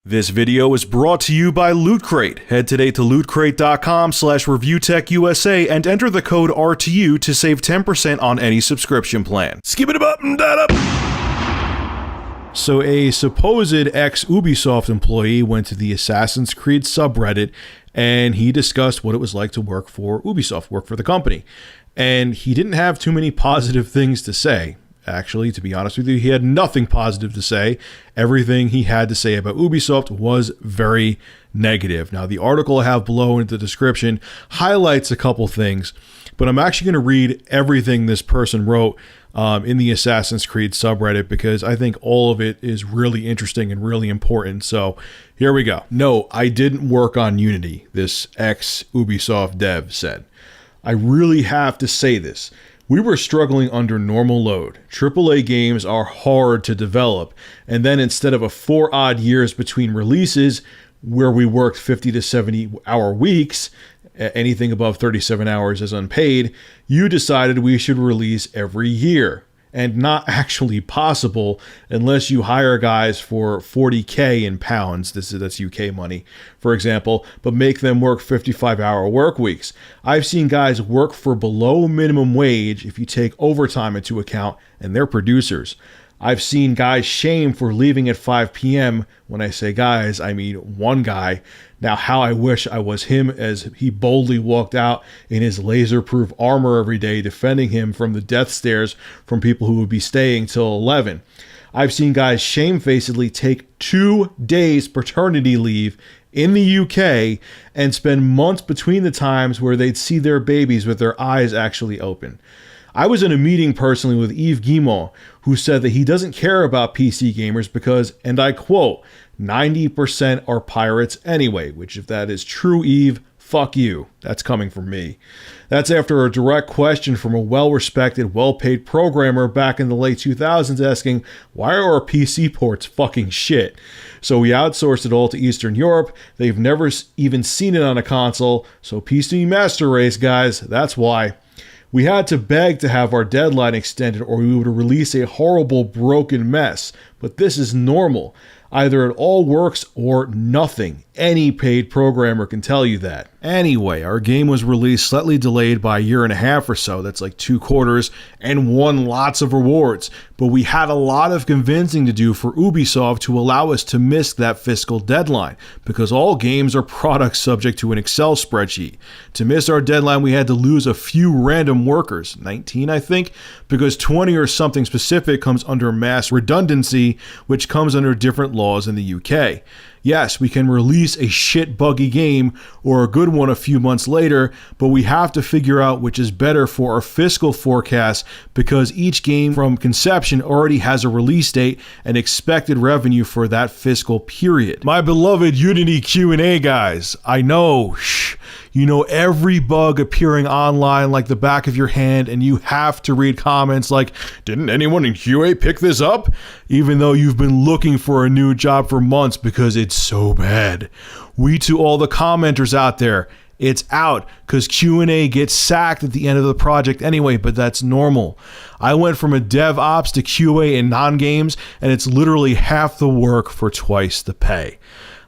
This video is brought to you by Loot Crate. Head today to lootcrate.com/reviewtechusa and enter the code RTU to save 10% on any subscription plan. Skip it up and that up. So a supposed ex-Ubisoft employee went to the Assassin's Creed subreddit and he discussed what it was like to work for Ubisoft, work for the company. And he didn't have too many positive things to say. Actually, to be honest with you, he had nothing positive to say. Everything he had to say about Ubisoft was very negative. Now, the article I have below in the description highlights a couple things, but I'm actually going to read everything this person wrote in the Assassin's Creed subreddit because I think all of it is really interesting and really important. So here we go. No, I didn't work on Unity, this ex-Ubisoft dev said. I really have to say this. We were struggling under normal load. AAA games are hard to develop, and then instead of 4 odd years between releases, where we worked 50 to 70 hour weeks, anything above 37 hours is unpaid, you decided we should release every year. And not actually possible unless you hire guys for 40K in pounds, that's UK money, for example, but make them work 55-hour work weeks. I've seen guys work for below minimum wage if you take overtime into account, and they're producers. I've seen guys shamed for leaving at 5 p.m. When I say guys, I mean one guy. Now, how I wish I was him as he boldly walked out in his laser-proof armor every day, defending him from the death stares from people who would be staying till 11. I've seen guys shamefacedly take 2 days paternity leave in the UK and spend months between the times where they'd see their babies with their eyes actually open. I was in a meeting personally with Yves Guillemot, who said that he doesn't care about PC gamers because, and I quote, 90% are pirates anyway, which if that is true, Yves, fuck you. That's coming from me. That's after a direct question from a well-respected, well-paid programmer back in the late 2000s asking, why are our PC ports fucking shit? So we outsourced it all to Eastern Europe. They've never even seen it on a console. So PC Master Race, guys, that's why. We had to beg to have our deadline extended or we would release a horrible broken mess. But this is normal. Either it all works or nothing. Any paid programmer can tell you that. Anyway, our game was released slightly delayed by 1.5 years or so. That's like 2 quarters and won lots of rewards. But we had a lot of convincing to do for Ubisoft to allow us to miss that fiscal deadline because all games are products subject to an Excel spreadsheet. To miss our deadline, we had to lose a few random workers, 19 I think, because 20 or something specific comes under mass redundancy, which comes under different laws in the UK. Yes, we can release a shit buggy game or a good one a few months later, but we have to figure out which is better for our fiscal forecast because each game from conception already has a release date and expected revenue for that fiscal period. My beloved Unity Q&A guys, I know, you know every bug appearing online like the back of your hand and you have to read comments like, didn't anyone in QA pick this up? Even though you've been looking for a new job for months because it's so bad. We to all the commenters out there, it's out because Q&A gets sacked at the end of the project anyway, but that's normal. I went from a DevOps to QA in non-games and it's literally half the work for twice the pay.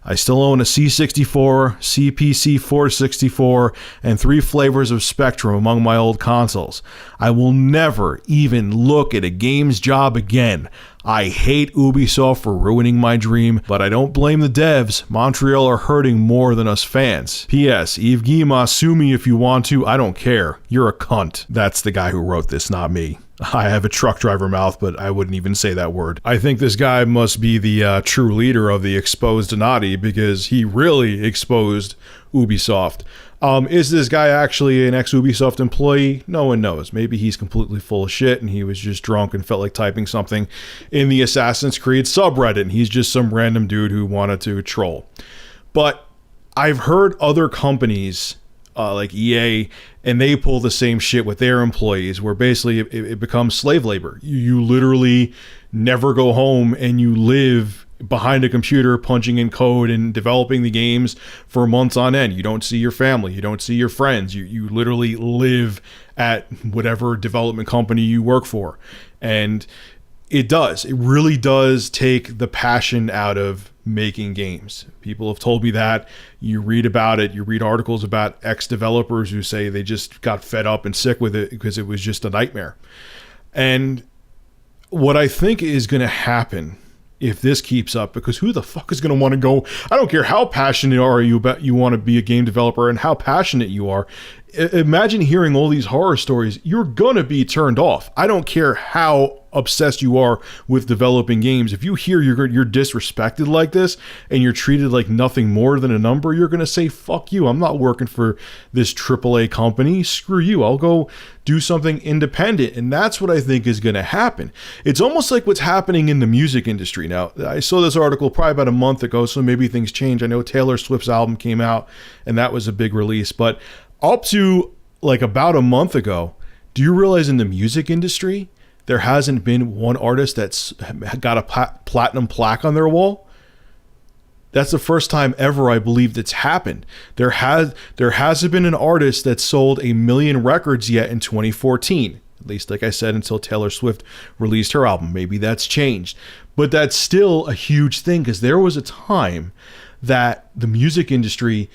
I still own a C64, CPC 464, and 3 flavors of Spectrum among my old consoles. I will never even look at a games job again. I hate Ubisoft for ruining my dream, but I don't blame the devs. Montreal are hurting more than us fans. P.S. Yves Guillemot, sue me if you want to. I don't care. You're a cunt. That's the guy who wrote this, not me. I have a truck driver mouth, but I wouldn't even say that word. I think this guy must be the true leader of the exposed Donati because he really exposed Ubisoft. Is this guy actually an ex-Ubisoft employee? No one knows. Maybe he's completely full of shit and he was just drunk and felt like typing something in the Assassin's Creed subreddit and he's just some random dude who wanted to troll. But I've heard other companies like EA, and they pull the same shit with their employees where basically it becomes slave labor. You literally never go home and you live behind a computer punching in code and developing the games for months on end. You don't see your family. You don't see your friends. You literally live at whatever development company you work for. And it really does take the passion out of making games. People have told me that. You read about it, you read articles about ex-developers who say they just got fed up and sick with it because it was just a nightmare. And what I think is going to happen if this keeps up, because who the fuck is going to want to go? I don't care how passionate are you about you want to be a game developer and how passionate you are. Imagine hearing all these horror stories. You're going to be turned off. I don't care how obsessed you are with developing games. If you hear you're disrespected like this and you're treated like nothing more than a number, you're going to say, fuck you. I'm not working for this AAA company. Screw you. I'll go do something independent. And that's what I think is going to happen. It's almost like what's happening in the music industry. Now, I saw this article probably about a month ago, so maybe things change. I know Taylor Swift's album came out and that was a big release, but up to like about a month ago, do you realize in the music industry, there hasn't been one artist that's got a platinum plaque on their wall? That's the first time ever I believe that's happened. There hasn't been an artist that sold 1 million records yet in 2014. At least, like I said, until Taylor Swift released her album. Maybe that's changed. But that's still a huge thing, because there was a time that the music industry,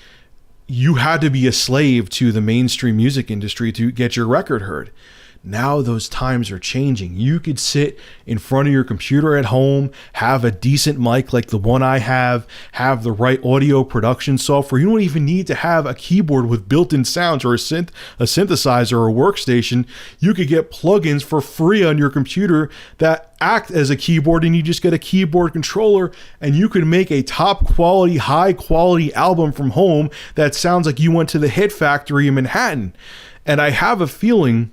you had to be a slave to the mainstream music industry to get your record heard. Now those times are changing. You could sit in front of your computer at home, have a decent mic like the one I have the right audio production software. You don't even need to have a keyboard with built-in sounds or a synthesizer or a workstation. You could get plugins for free on your computer that act as a keyboard, and you just get a keyboard controller and you can make a top quality, high quality album from home that sounds like you went to the Hit Factory in Manhattan. And I have a feeling,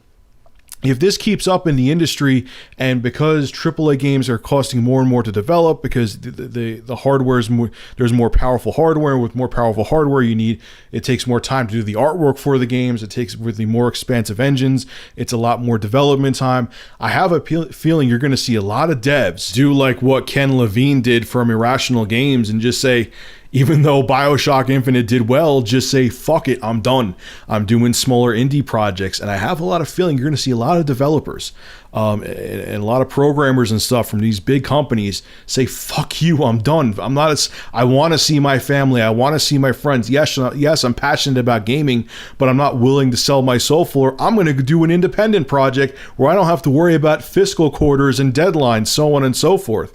if this keeps up in the industry, and because AAA games are costing more and more to develop, because the hardware is more, there's more powerful hardware. With more powerful hardware, it takes more time to do the artwork for the games. It takes really more expansive engines. It's a lot more development time. I have a feeling you're going to see a lot of devs do like what Ken Levine did from Irrational Games and just say, even though BioShock Infinite did well, just say, fuck it, I'm done. I'm doing smaller indie projects. And I have a lot of feeling you're going to see a lot of developers and a lot of programmers and stuff from these big companies say, fuck you, I'm done. I want to see my family. I want to see my friends. Yes, I'm passionate about gaming, but I'm not willing to sell my soul for. I'm going to do an independent project where I don't have to worry about fiscal quarters and deadlines, so on and so forth.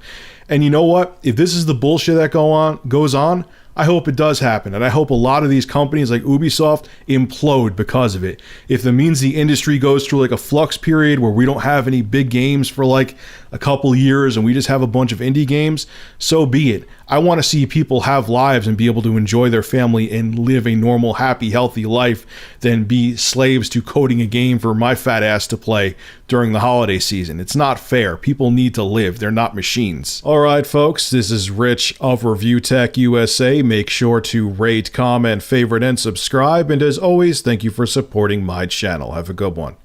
And you know what? If this is the bullshit that goes on, I hope it does happen. And I hope a lot of these companies like Ubisoft implode because of it. If it means the industry goes through like a flux period where we don't have any big games for like a couple years and we just have a bunch of indie games, so be it. I want to see people have lives and be able to enjoy their family and live a normal, happy, healthy life than be slaves to coding a game for my fat ass to play during the holiday season. It's not fair. People need to live. They're not machines. All right, folks, this is Rich of Review Tech USA. Make sure to rate, comment, favorite, and subscribe. And as always, thank you for supporting my channel. Have a good one.